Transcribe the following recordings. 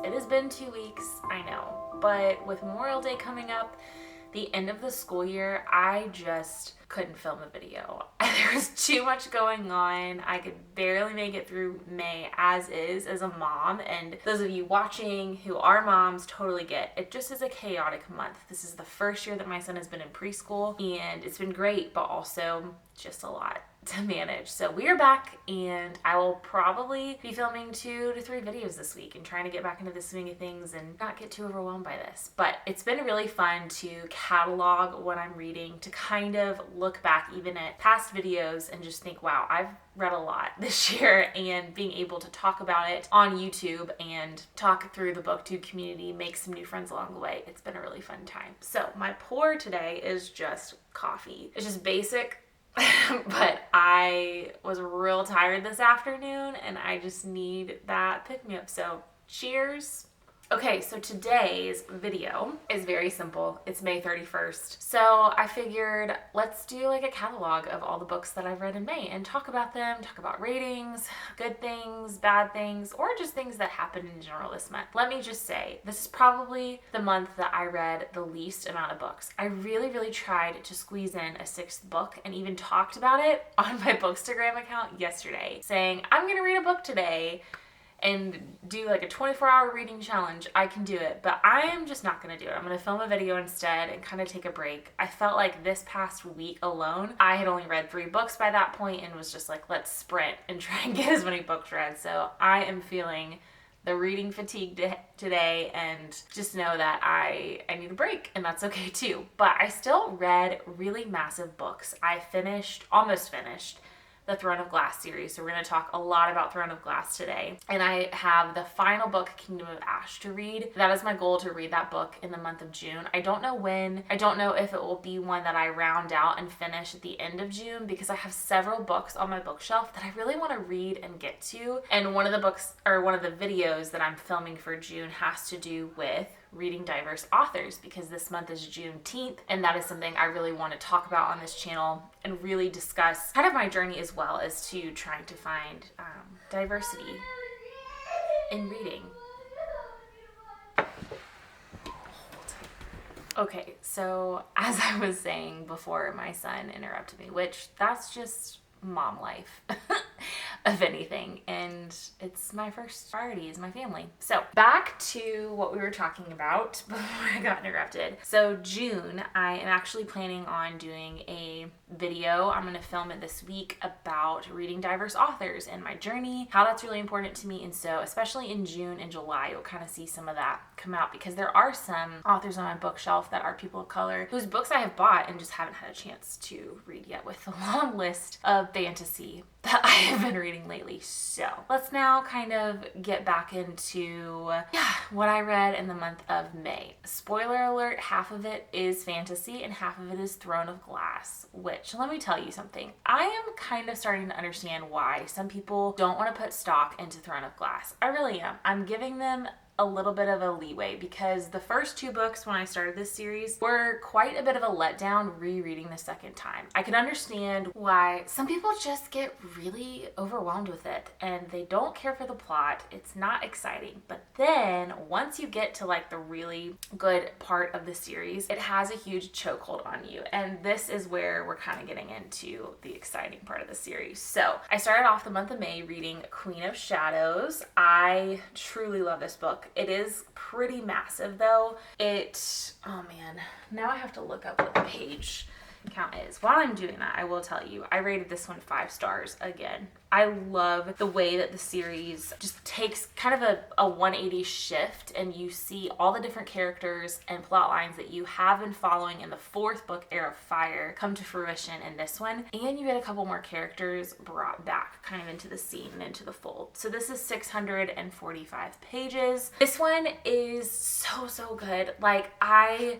It has been 2 weeks, I know, but with Memorial Day coming up, the end of the school year, I just couldn't film a video. There was too much going on. I could barely make it through May as is as a mom, and those of you watching who are moms totally get it. Just is a chaotic month. This is the first year that my son has been in preschool, and it's been great, but also just a lot to manage. So we are back, and I will probably be filming 2 to 3 videos this week and trying to get back into the swing of things and not get too overwhelmed by this. But it's been really fun to catalog what I'm reading, to kind of look back even at past videos and just think, wow, I've read a lot this year, and being able to talk about it on YouTube and talk through the booktube community, make some new friends along the way. It's been a really fun time. So my pour today is just coffee. It's just basic, but I was real tired this afternoon and I just need that pick-me-up. So cheers. Okay, so today's video is very simple. It's May 31st. So I figured let's do like a catalog of all the books that I've read in May and talk about them, talk about ratings, good things, bad things, or just things that happened in general this month. Let me just say, this is probably the month that I read the least amount of books. I really tried to squeeze in a 6th book and even talked about it on my Bookstagram account yesterday, saying, I'm gonna read a book today and do like a 24-hour reading challenge. I can do it, but I am just not gonna do it. I'm gonna film a video instead and kind of take a break. I felt like this past week alone, I had only read 3 books by that point and was just like, let's sprint and try and get as many books read. So I am feeling the reading fatigue today, and just know that I need a break, and that's okay too. But I still read really massive books. I almost finished the Throne of Glass series. So we're going to talk a lot about Throne of Glass today. And I have the final book, Kingdom of Ash, to read. That is my goal, to read that book in the month of June. I don't know when. I don't know if it will be one that I round out and finish at the end of June, because I have several books on my bookshelf that I really want to read and get to. And one of the books, or one of the videos that I'm filming for June, has to do with reading diverse authors, because this month is Juneteenth, and that is something I really want to talk about on this channel and really discuss kind of my journey as well as to trying to find diversity in reading. Okay, so as I was saying before my son interrupted me, which that's just mom life of anything, and it's my first priority is my family. So back to what we were talking about before I got interrupted. So June, I am actually planning on doing a video. I'm going to film it this week about reading diverse authors and my journey, how that's really important to me. And so especially in June and July, you'll kind of see some of that come out, because there are some authors on my bookshelf that are people of color whose books I have bought and just haven't had a chance to read yet, with the long list of fantasy that I have been reading lately. So let's now kind of get back into what I read in the month of May. Spoiler alert, half of it is fantasy and half of it is Throne of Glass, which, let me tell you something, I am kind of starting to understand why some people don't want to put stock into Throne of Glass. I really am. I'm giving them a little bit of a leeway, because the first 2 books when I started this series were quite a bit of a letdown rereading the second time. I can understand why some people just get really overwhelmed with it and they don't care for the plot. It's not exciting. But then once you get to like the really good part of the series, it has a huge chokehold on you. And this is where we're kind of getting into the exciting part of the series. So I started off the month of May reading Queen of Shadows. I truly love this book. It is pretty massive though. Oh man, now I have to look up what the page count is. While I'm doing that, I will tell you, I rated this one 5 stars again. I love the way that the series just takes kind of a 180 shift, and you see all the different characters and plot lines that you have been following in the 4th book, Heir of Fire, come to fruition in this one. And you get a couple more characters brought back kind of into the scene and into the fold. So this is 645 pages. This one is so good. Like,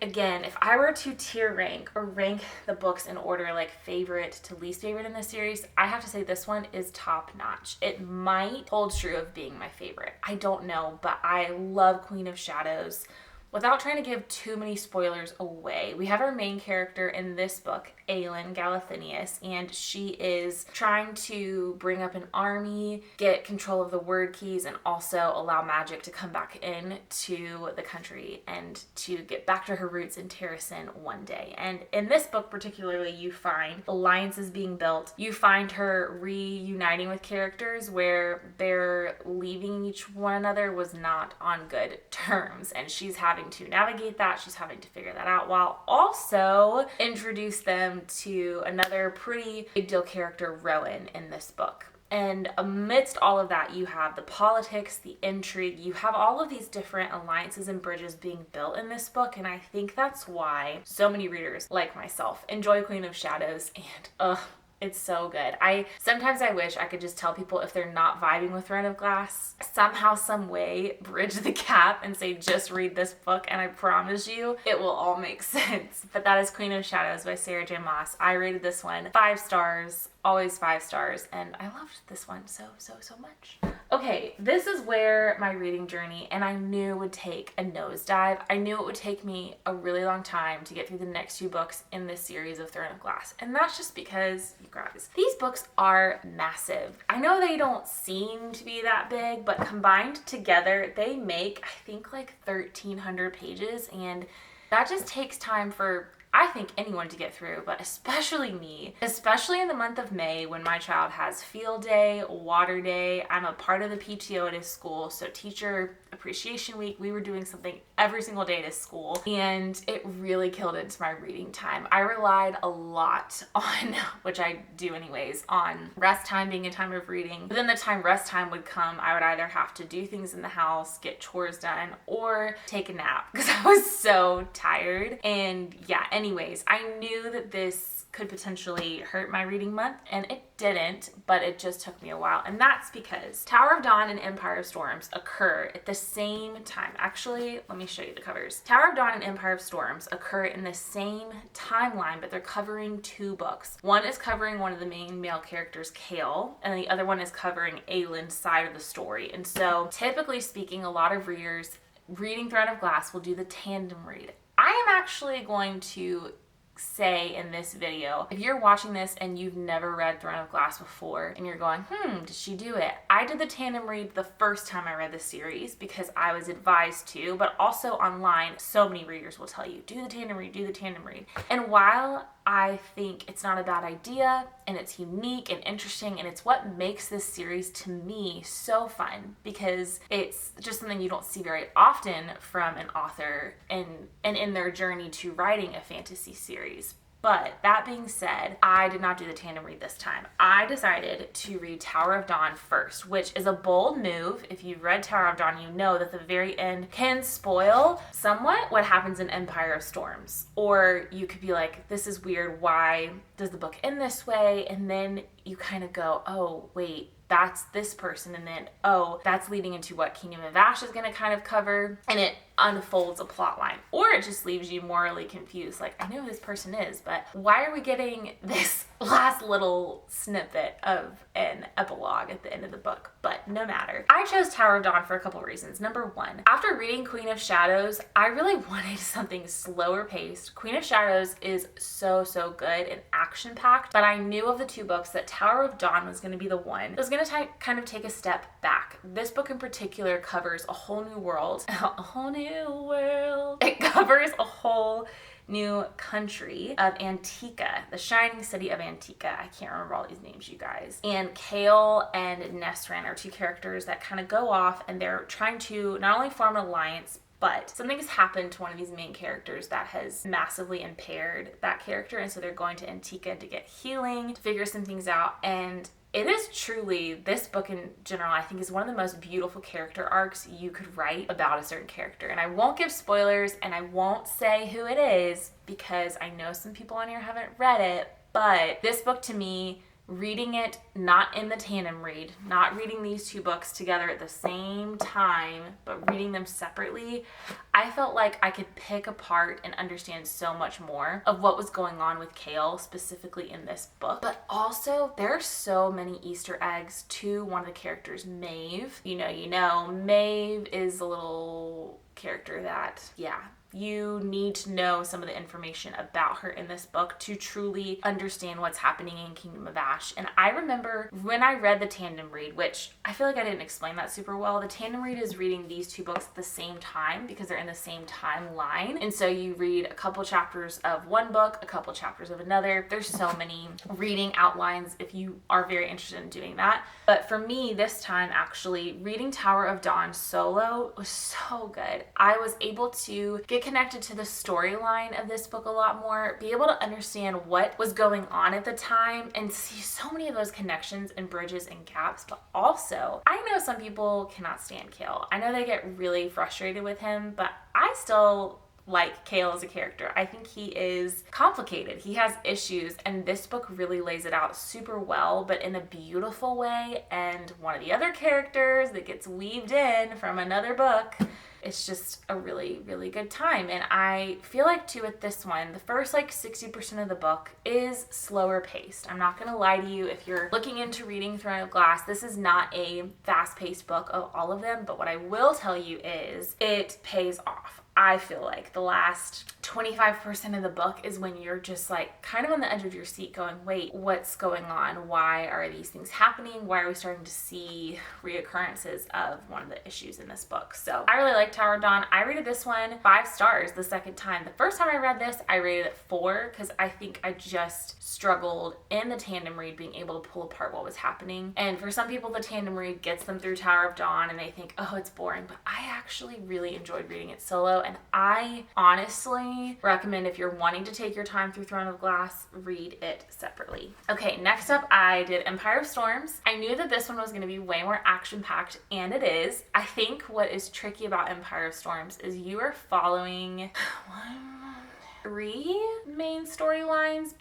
again, if I were to tier rank or rank the books in order, like favorite to least favorite in this series, I have to say this one is top notch. It might hold true of being my favorite. I don't know, but I love Queen of Shadows. Without trying to give too many spoilers away, we have our main character in this book, Aelin Galathinius, and she is trying to bring up an army, get control of the word keys, and also allow magic to come back in to the country and to get back to her roots in Terrasen one day. And in this book particularly, you find alliances being built. You find her reuniting with characters where their leaving each one another was not on good terms, and she's having to navigate that. She's having to figure that out while also introduce them to another pretty big deal character, Rowan, in this book. And amidst all of that, you have the politics, the intrigue, you have all of these different alliances and bridges being built in this book, and I think that's why so many readers, like myself, enjoy Queen of Shadows, and it's so good. Sometimes I wish I could just tell people if they're not vibing with Throne of Glass, somehow, some way, bridge the gap and say, just read this book, and I promise you, it will all make sense. But that is Queen of Shadows by Sarah J. Maas. I rated this one 5 stars, always 5 stars, and I loved this one so much. Okay, this is where my reading journey, and I knew would take a nosedive. I knew it would take me a really long time to get through the next 2 books in this series of Throne of Glass, and that's just because, you guys, these books are massive. I know they don't seem to be that big, but combined together, they make, I think, like 1,300 pages, and that just takes time for, I think, anyone to get through, but especially me, especially in the month of May when my child has field day, water day. I'm a part of the PTO at his school, so teacher appreciation week, we were doing something every single day at his school, and it really killed into my reading time. I relied a lot on, which I do anyways, on rest time being a time of reading. But then the time rest time would come, I would either have to do things in the house, get chores done, or take a nap because I was so tired. And yeah, anyways, I knew that this could potentially hurt my reading month, and it didn't, but it just took me a while. And that's because Tower of Dawn and Empire of Storms occur at the same time. Actually, let me show you the covers. Tower of Dawn and Empire of Storms occur in the same timeline, but they're covering 2 books. One is covering one of the main male characters, Kale, and the other one is covering Aelin's side of the story. And so, typically speaking, a lot of readers reading Throne of Glass will do the tandem read. I am actually going to say in this video, if you're watching this and you've never read Throne of Glass before and you're going, did she do it? I did the tandem read the first time I read the series because I was advised to, but also online, so many readers will tell you, do the tandem read, do the tandem read. And while I think it's not a bad idea and it's unique and interesting, and it's what makes this series to me so fun because it's just something you don't see very often from an author and in their journey to writing a fantasy series. But that being said, I did not do the tandem read this time. I decided to read Tower of Dawn first, which is a bold move. If you've read Tower of Dawn, you know that the very end can spoil somewhat what happens in Empire of Storms. Or you could be like, this is weird. Why does the book end this way? And then you kind of go, oh, wait, that's this person, and then, oh, that's leading into what Kingdom of Ash is going to kind of cover, and it unfolds a plot line. Or it just leaves you morally confused, like, I know who this person is, but why are we getting this last little snippet of an epilogue at the end of the book? But no matter. I chose Tower of Dawn for a couple reasons. Number one, after reading Queen of Shadows, I really wanted something slower paced. Queen of Shadows is so good and action-packed, but I knew of the 2 books that Tower of Dawn was going to be the one that was going to kind of take a step back. This book in particular covers a whole new world. A whole new world. It covers a whole new country of Antica, the shining city of Antica. I can't remember all these names, you guys. And Kale and Nesrin are 2 characters that kind of go off, and they're trying to not only form an alliance, but something has happened to one of these main characters that has massively impaired that character, and so they're going to Antica to get healing, to figure some things out. And it is truly, this book in general, I think, is one of the most beautiful character arcs you could write about a certain character. And I won't give spoilers, and I won't say who it is, because I know some people on here haven't read it, but this book to me reading it not in the tandem read, not reading these two books together at the same time, but reading them separately, I felt like I could pick apart and understand so much more of what was going on with Kale, specifically in this book. But also, there are so many Easter eggs to one of the characters, Maeve. You know, Maeve is a little character that, yeah, you need to know some of the information about her in this book to truly understand what's happening in Kingdom of Ash. And I remember when I read the tandem read, which I feel like I didn't explain that super well. The tandem read is reading these two books at the same time because they're in the same timeline. And so you read a couple chapters of one book, a couple chapters of another. There's so many reading outlines if you are very interested in doing that. But for me, this time, actually, reading Tower of Dawn solo was so good. I was able to get connected to the storyline of this book a lot more, be able to understand what was going on at the time, and see so many of those connections and bridges and gaps. But also, I know some people cannot stand Kale. I know they get really frustrated with him, but I still like Kale as a character. I think he is complicated. He has issues, and this book really lays it out super well, but in a beautiful way. And one of the other characters that gets weaved in from another book, it's just a really, really good time. And I feel like too with this one, the first 60% of the book is slower paced. I'm not gonna lie to you, if you're looking into reading Throne of Glass, this is not a fast-paced book of all of them, but what I will tell you is it pays off. I feel like the last 25% of the book is when you're just kind of on the edge of your seat going, wait, what's going on? Why are these things happening? Why are we starting to see reoccurrences of one of the issues in this book? So I really like Tower of Dawn. I rated this one 5 stars the second time. The first time I read this, I rated it 4 because I think I just struggled in the tandem read being able to pull apart what was happening. And for some people, the tandem read gets them through Tower of Dawn and they think, oh, it's boring. But I actually really enjoyed reading it solo. And I honestly recommend, if you're wanting to take your time through Throne of Glass, read it separately. Okay, next up I did Empire of Storms. I knew that this one was going to be way more action-packed, and it is. I think what is tricky about Empire of Storms is you are following 3 main storylines,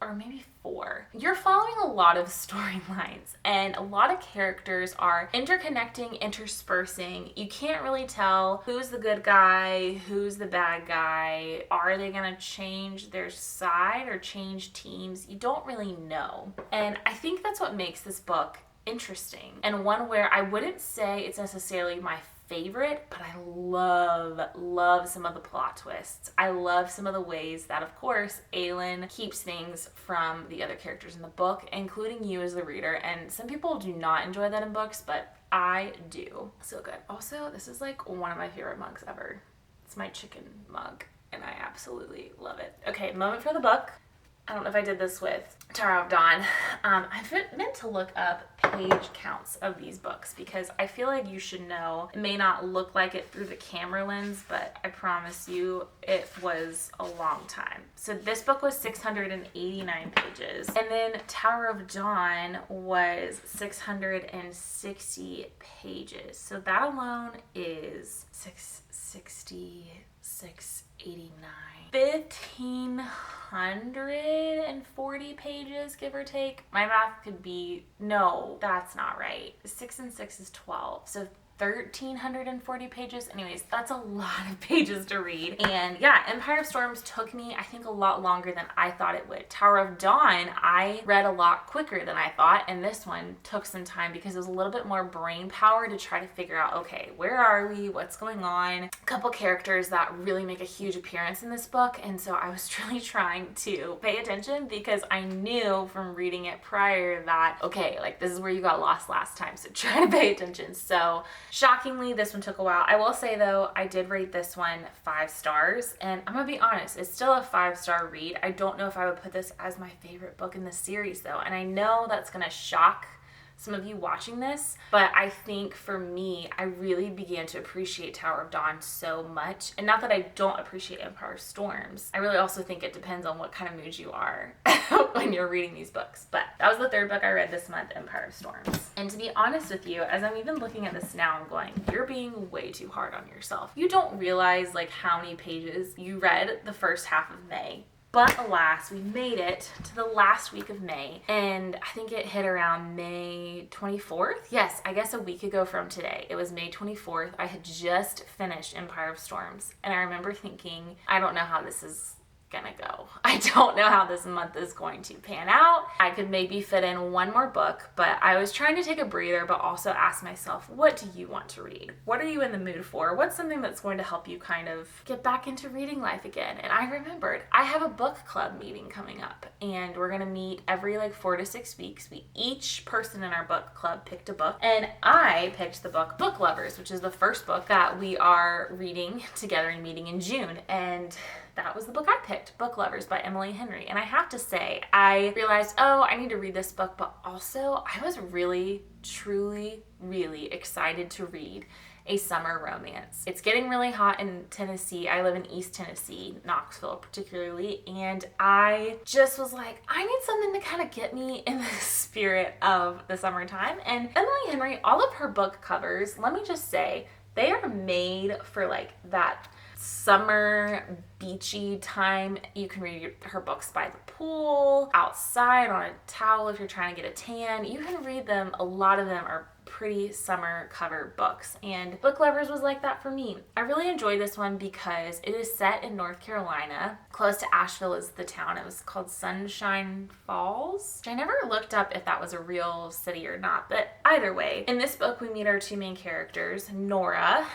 or maybe 4. You're following a lot of storylines, and a lot of characters are interconnecting, interspersing. You can't really tell who's the good guy, who's the bad guy. Are they gonna change their side or change teams? You don't really know. And I think that's what makes this book interesting, and one where I wouldn't say it's necessarily my favorite, but I love some of the plot twists. I love some of the ways that, of course, Aelin keeps things from the other characters in the book, including you as the reader. And some people do not enjoy that in books, but I do. So good. Also, this is one of my favorite mugs ever. It's my chicken mug, and I absolutely love it. Okay, moment for the book. I don't know if I did this with Tower of Dawn. I meant to look up page counts of these books because I feel like you should know. It may not look like it through the camera lens, but I promise you it was a long time. So this book was 689 pages. And then Tower of Dawn was 660 pages. So that alone is 660, 689. 1,540 pages, give or take. My math could be, no, that's not right. 6 and 6 is 12. So 1,340 pages. Anyways, that's a lot of pages to read. And yeah, Empire of Storms took me, I think, a lot longer than I thought it would. Tower of Dawn, I read a lot quicker than I thought, and this one took some time because it was a little bit more brain power to try to figure out, okay, where are we? What's going on? A couple characters that really make a huge appearance in this book, and so I was really trying to pay attention because I knew from reading it prior that, okay, this is where you got lost last time, so try to pay attention. So shockingly, this one took a while. I will say though, I did rate this one 5 stars, and I'm gonna be honest, it's still a 5-star read. I don't know if I would put this as my favorite book in the series though, and I know that's gonna shock some of you watching this, but I think for me, I really began to appreciate Tower of Dawn so much. And not that I don't appreciate Empire of Storms. I really also think it depends on what kind of mood you are when you're reading these books. But that was the 3rd book I read this month, Empire of Storms. And to be honest with you, as I'm even looking at this now, I'm going, you're being way too hard on yourself. You don't realize how many pages you read the first half of May. But alas, we made it to the last week of May, and I think it hit around May 24th. Yes, I guess a week ago from today. It was May 24th. I had just finished Empire of Storms, and I remember thinking, I don't know how this is gonna go. I don't know how this month is going to pan out. I could maybe fit in one more book, but I was trying to take a breather, but also ask myself, what do you want to read? What are you in the mood for? What's something that's going to help you kind of get back into reading life again? And I remembered I have a book club meeting coming up, and we're gonna meet every 4 to 6 weeks. Each person in our book club picked a book, and I picked the book Book Lovers, which is the first book that we are reading together and meeting in June. And that was the book I picked, Book Lovers by Emily Henry. And I have to say, I realized, I need to read this book, but also I was really, truly, really excited to read a summer romance. It's getting really hot in Tennessee. I live in East Tennessee, Knoxville particularly, and I just was like, I need something to kind of get me in the spirit of the summertime. And Emily Henry, all of her book covers, let me just say, they are made for that summer beachy time. You can read her books by the pool, outside on a towel if you're trying to get a tan. You can read them. A lot of them are pretty summer cover books, and Book Lovers was like that for me. I really enjoyed this one because it is set in North Carolina. Close to Asheville is the town. It was called Sunshine Falls, which I never looked up if that was a real city or not, but either way, in this book we meet our two main characters. Nora,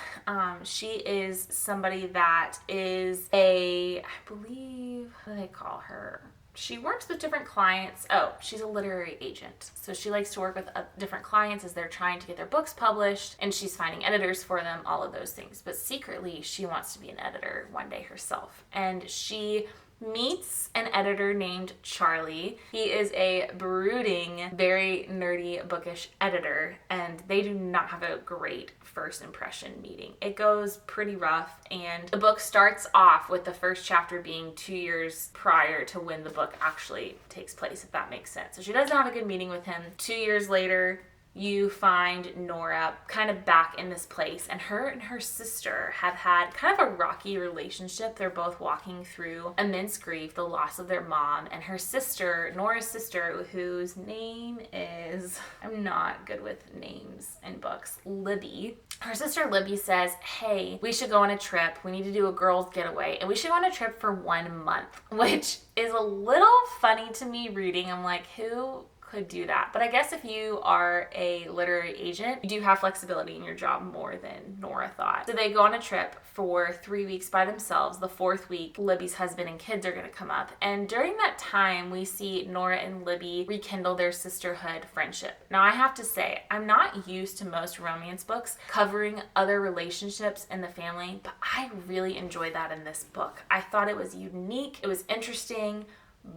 she is somebody that is I believe, what do they call her? She works with different clients. She's a literary agent. So she likes to work with different clients as they're trying to get their books published, and she's finding editors for them, all of those things. But secretly, she wants to be an editor one day herself. And she meets an editor named Charlie. He is a brooding, very nerdy, bookish editor, and they do not have a great first impression meeting. It goes pretty rough, and the book starts off with the first chapter being 2 years prior to when the book actually takes place, if that makes sense. So she doesn't have a good meeting with him. 2 years later, you find Nora kind of back in this place, and her sister have had kind of a rocky relationship. They're both walking through immense grief, the loss of their mom, and her sister, Nora's sister, whose name is, I'm not good with names in books, Libby. Her sister Libby says, hey, we should go on a trip. We need to do a girls' getaway, and we should go on a trip for 1 month, which is a little funny to me reading. I'm like, who could do that? But I guess if you are a literary agent, you do have flexibility in your job more than Nora thought. So they go on a trip for 3 weeks by themselves. The 4th week, Libby's husband and kids are going to come up. And during that time, we see Nora and Libby rekindle their sisterhood friendship. Now, I have to say, I'm not used to most romance books covering other relationships in the family, but I really enjoyed that in this book. I thought it was unique. It was interesting.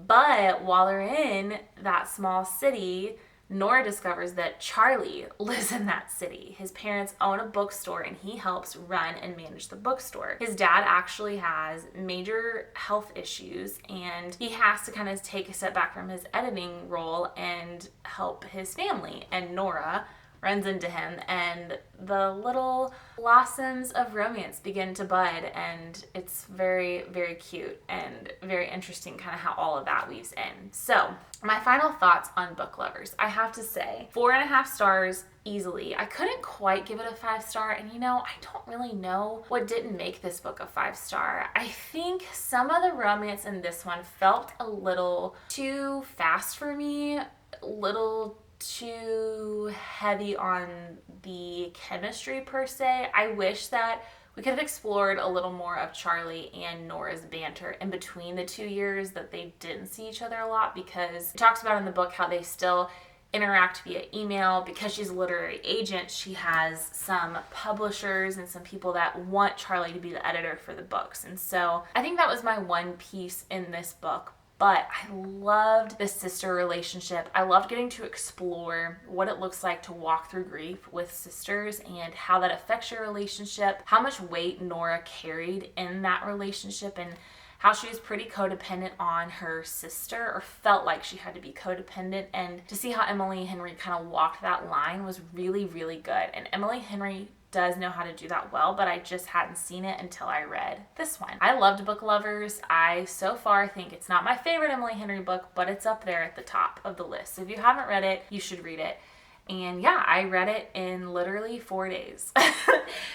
But while they're in that small city, Nora discovers that Charlie lives in that city. His parents own a bookstore, and he helps run and manage the bookstore. His dad actually has major health issues, and he has to kind of take a step back from his editing role and help his family. And Nora runs into him, and the little blossoms of romance begin to bud, and it's very, very cute and very interesting kind of how all of that weaves in. So my final thoughts on Book Lovers. I have to say, 4.5 stars easily. I couldn't quite give it a 5-star, and I don't really know what didn't make this book a 5-star. I think some of the romance in this one felt a little too fast for me, a little too heavy on the chemistry per se. I wish that we could have explored a little more of Charlie and Nora's banter in between the 2 years that they didn't see each other a lot, because it talks about in the book how they still interact via email. Because she's a literary agent, she has some publishers and some people that want Charlie to be the editor for the books. And so I think that was my one piece in this book. But I loved the sister relationship. I loved getting to explore what it looks like to walk through grief with sisters and how that affects your relationship, how much weight Nora carried in that relationship, and how she was pretty codependent on her sister, or felt like she had to be codependent. And to see how Emily Henry kind of walked that line was really, really good. And Emily Henry does know how to do that well, but I just hadn't seen it until I read this one. I loved Book Lovers. I so far think it's not my favorite Emily Henry book, but it's up there at the top of the list. So if you haven't read it, you should read it. And yeah, I read it in literally 4 days.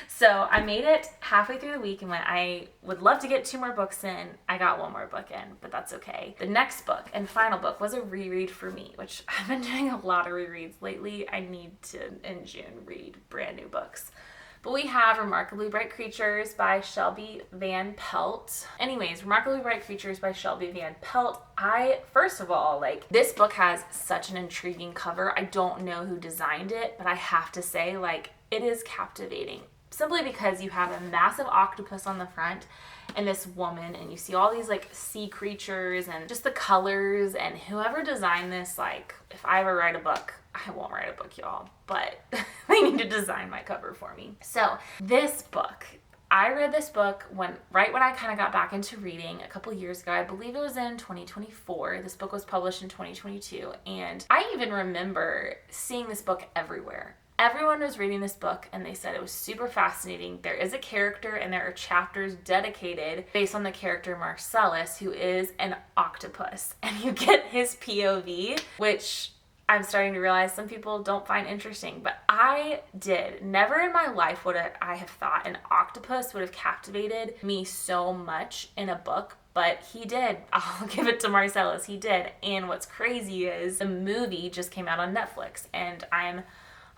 So I made it halfway through the week and went, I would love to get 2 more books in. I got 1 more book in, but that's okay. The next book and final book was a reread for me, which I've been doing a lot of rereads lately. I need to, in June, read brand new books. But we have Remarkably Bright Creatures by Shelby Van Pelt. Anyways, Remarkably Bright Creatures by Shelby Van Pelt. First of all, this book has such an intriguing cover. I don't know who designed it, but I have to say, it is captivating. Simply because you have a massive octopus on the front and this woman, and you see all these sea creatures and just the colors, and whoever designed this, if I ever write a book, I won't write a book, y'all, but they need to design my cover for me. So this book, I read this book right when I kind of got back into reading a couple years ago. I believe it was in 2024. This book was published in 2022, and I even remember seeing this book everywhere. Everyone was reading this book and they said it was super fascinating. There is a character and there are chapters dedicated based on the character Marcellus, who is an octopus, and you get his POV, which I'm starting to realize some people don't find interesting, but I did. Never in my life would I have thought an octopus would have captivated me so much in a book, but he did. I'll give it to Marcellus, he did. And what's crazy is the movie just came out on Netflix, and I'm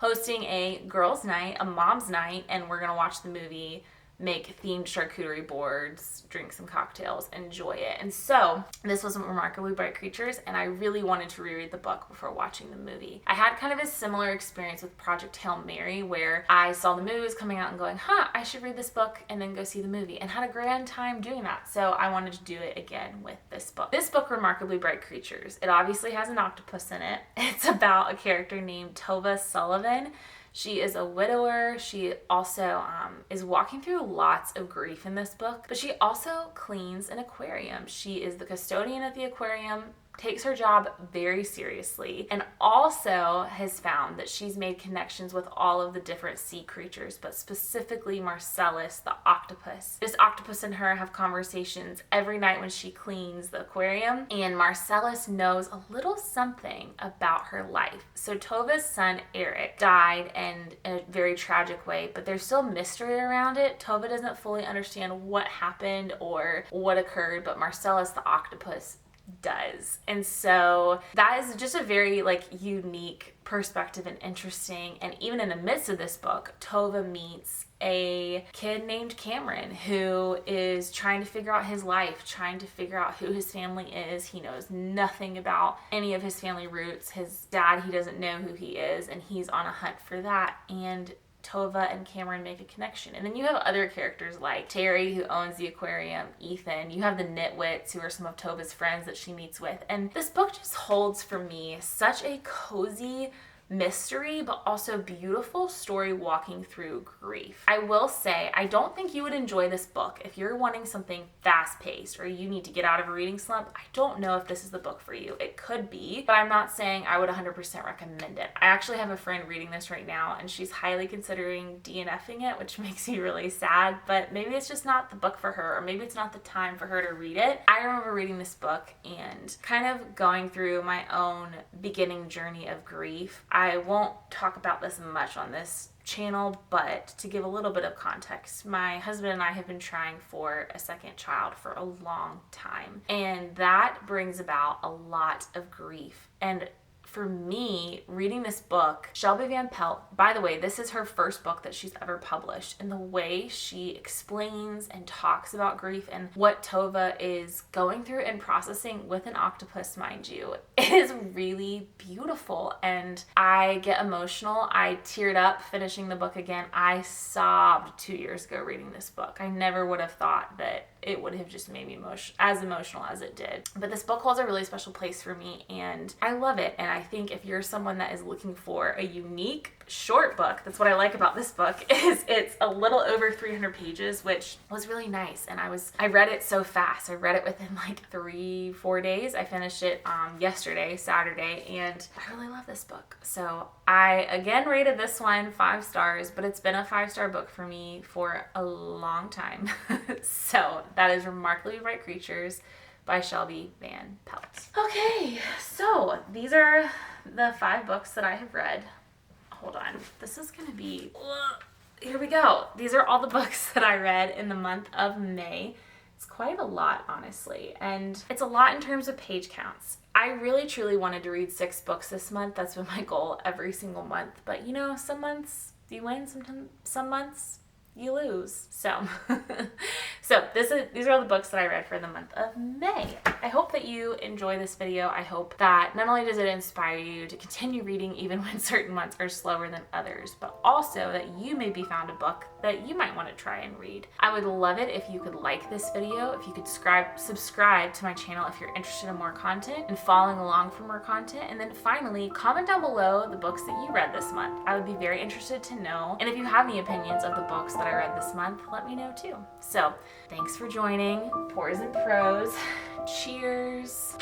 hosting a girls' night, a mom's night, and we're gonna watch the movie, make themed charcuterie boards, drink some cocktails, enjoy it. And so this was Remarkably Bright Creatures, and I really wanted to reread the book before watching the movie. I had kind of a similar experience with Project Hail Mary, where I saw the movie was coming out and going, I should read this book and then go see the movie, and had a grand time doing that. So I wanted to do it again with this book. This book, Remarkably Bright Creatures, it obviously has an octopus in it. It's about a character named Tova Sullivan. She is a widower. She also is walking through lots of grief in this book, but she also cleans an aquarium. She is the custodian at the aquarium, takes her job very seriously, and also has found that she's made connections with all of the different sea creatures, but specifically Marcellus, the octopus. This octopus and her have conversations every night when she cleans the aquarium, and Marcellus knows a little something about her life. So Tova's son, Eric, died in a very tragic way, but there's still mystery around it. Tova doesn't fully understand what happened or what occurred, but Marcellus, the octopus, does. And so that is just a very unique perspective and interesting. And even in the midst of this book, Tova meets a kid named Cameron who is trying to figure out his life, trying to figure out who his family is. He knows nothing about any of his family roots. His dad, he doesn't know who he is, and he's on a hunt for that. And Tova and Cameron make a connection. And then you have other characters like Terry, who owns the aquarium, Ethan. You have the Nitwits, who are some of Tova's friends that she meets with. And this book just holds for me such a cozy mystery, but also beautiful story walking through grief. I will say, I don't think you would enjoy this book if you're wanting something fast-paced or you need to get out of a reading slump. I don't know if this is the book for you. It could be, but I'm not saying I would 100% recommend it. I actually have a friend reading this right now, and she's highly considering DNFing it, which makes me really sad, but maybe it's just not the book for her, or maybe it's not the time for her to read it. I remember reading this book and kind of going through my own beginning journey of grief. I won't talk about this much on this channel, but to give a little bit of context, my husband and I have been trying for a second child for a long time, and that brings about a lot of grief. And for me, reading this book, Shelby Van Pelt, by the way, this is her first book that she's ever published, and the way she explains and talks about grief and what Tova is going through and processing with an octopus, mind you, is really beautiful. And I get emotional. I teared up finishing the book again. I sobbed 2 years ago reading this book. I never would have thought that it would have just made me as emotional as it did. But this book holds a really special place for me, and I love it. And I think if you're someone that is looking for a unique short book, that's what I like about this book, is it's a little over 300 pages, which was really nice. And I read it so fast. I read it within like 3-4 days. I finished it yesterday, Saturday, and I really love this book. So I again rated this one 5 stars, but it's been a 5-star book for me for a long time. So that is Remarkably Bright Creatures by Shelby Van Pelt. Okay, so these are the 5 books that I have read. Hold on, this is gonna be, here we go. These are all the books that I read in the month of May. It's quite a lot, honestly, and it's a lot in terms of page counts. I really truly wanted to read 6 books this month. That's been my goal every single month, but you know, some months you win, some months you lose. So, these are all the books that I read for the month of May. I hope that you enjoy this video. I hope that not only does it inspire you to continue reading even when certain months are slower than others, but also that you maybe found a book that you might want to try and read. I would love it if you could like this video, if you could subscribe to my channel if you're interested in more content and following along for more content, and then finally comment down below the books that you read this month. I would be very interested to know, and if you have any opinions of the books that I read this month, let me know too. So thanks for joining. Pores and Pros. Cheers.